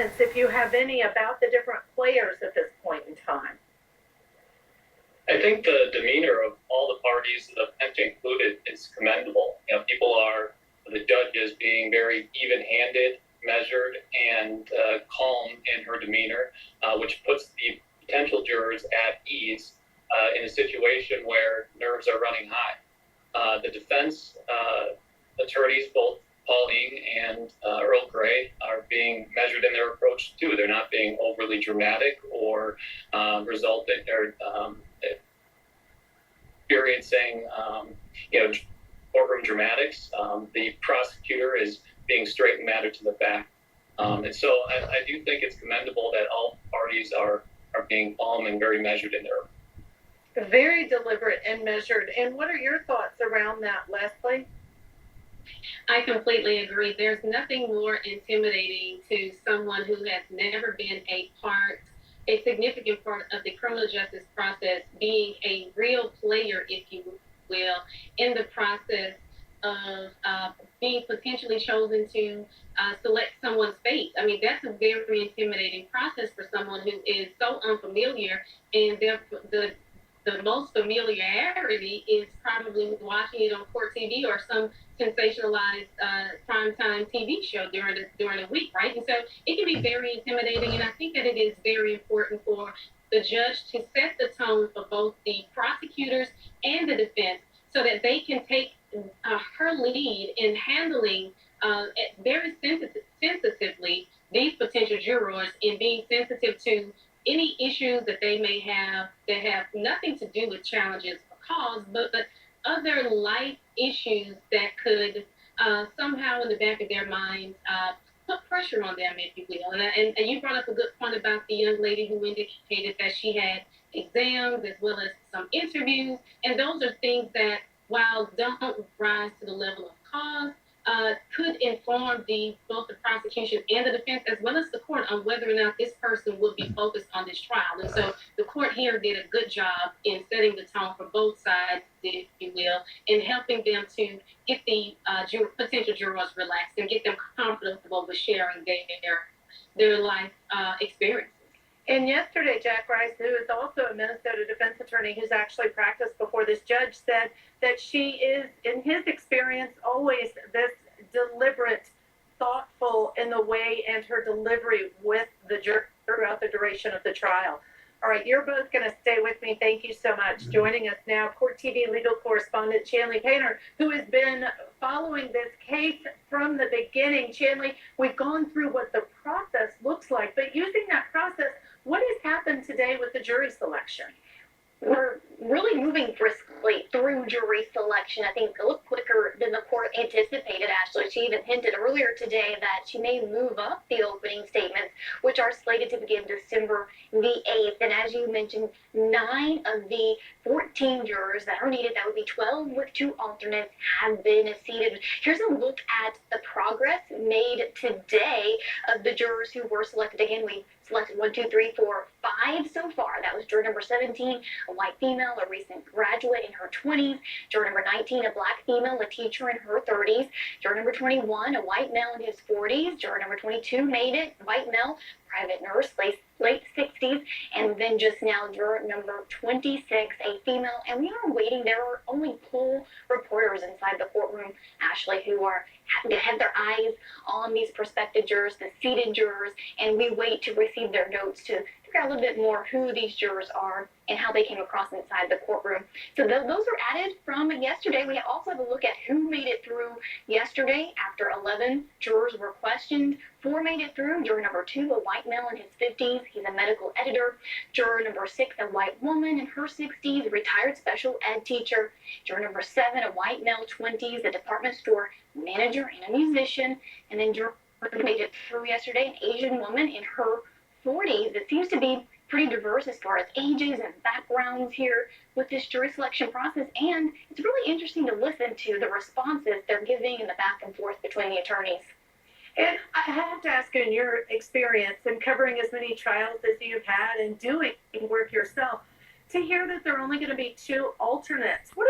comments, if you have any, about the different players at this point in time? I think the demeanor of all the parties, the bench included, is commendable. The judge is being very even-handed, measured, and calm in her demeanor, which puts the potential jurors at ease in a situation where nerves are running high. The defense attorneys, both Pauline and Earl Grey, are being measured in their approach too. They're not being overly dramatic or resulting or experiencing courtroom dramatics. The prosecutor is being straight and matter to the fact. And so I do think it's commendable that all parties are being calm and very measured in their. Very deliberate and measured. And what are your thoughts around that, Leslie? I completely agree. There's nothing more intimidating to someone who has never been a significant part of the criminal justice process, being a real player, if you will, in the process of being potentially chosen to select someone's fate. I mean, that's a very intimidating process for someone who is so unfamiliar, and the most familiarity is probably watching it on court TV or some sensationalized primetime TV show during the week, right? And so it can be very intimidating, and I think that it is very important for the judge to set the tone for both the prosecutors and the defense so that they can take her lead in handling very sensitively these potential jurors and being sensitive to any issues that they may have that have nothing to do with challenges or cause, but other life issues that could somehow in the back of their minds put pressure on them, if you will. And you brought up a good point about the young lady who indicated that she had exams as well as some interviews, and those are things that, while don't rise to the level of cause, could inform both the prosecution and the defense, as well as the court, on whether or not this person will be focused on this trial. And so the court here did a good job in setting the tone for both sides, if you will, and helping them to get the potential jurors relaxed and get them comfortable with sharing their life experiences. And yesterday, Jack Rice, who is also a Minnesota defense attorney who's actually practiced before this judge, said that she is, in his experience, always this deliberate, thoughtful in the way and her delivery with the jury throughout the duration of the trial. All right, you're both going to stay with me. Thank you so much. Joining us now, Court TV legal correspondent Chanley Painter, who has been following this case from the beginning. Chanley, we've gone through what the process looks like, but using that process, what has happened today with the jury selection? We're really moving briskly through jury selection. I think a little quicker than the court anticipated, Ashley. She even hinted earlier today that she may move up the opening statements, which are slated to begin December the 8th. And as you mentioned, 9 of the 14 jurors that are needed, that would be 12 with 2 alternates, have been seated. Here's a look at the progress made today of the jurors who were selected. Again, we selected 1, 2, 3, 4, 5 so far. That was juror number 17, a white female, a recent graduate in her 20s. Juror number 19, a black female, a teacher in her 30s. Juror number 21, a white male in his 40s. Juror number 22 made it, white male, private nurse, late 60s. And then just now, juror number 26, a female. And we are waiting. There are only poll reporters inside the courtroom, Ashley, who have their eyes on these prospective jurors, the seated jurors, and we wait to receive their notes to figure out a little bit more who these jurors are and how they came across inside the courtroom. So those are added from yesterday. We also have a look at who made it through yesterday. After 11 jurors were questioned, 4 made it through. Juror number 2, a white male in his 50s. He's a medical editor. Juror number 6, a white woman in her 60s, a retired special ed teacher. Juror number 7, a white male, 20s, a department store manager and a musician. And then juror made it through yesterday, an Asian woman in her 40s. It seems to be pretty diverse as far as ages and backgrounds here with this jury selection process, and it's really interesting to listen to the responses they're giving in the back and forth between the attorneys. And I have to ask you, in your experience in covering as many trials as you've had and doing work yourself, to hear that there are only going to be 2 alternates, what is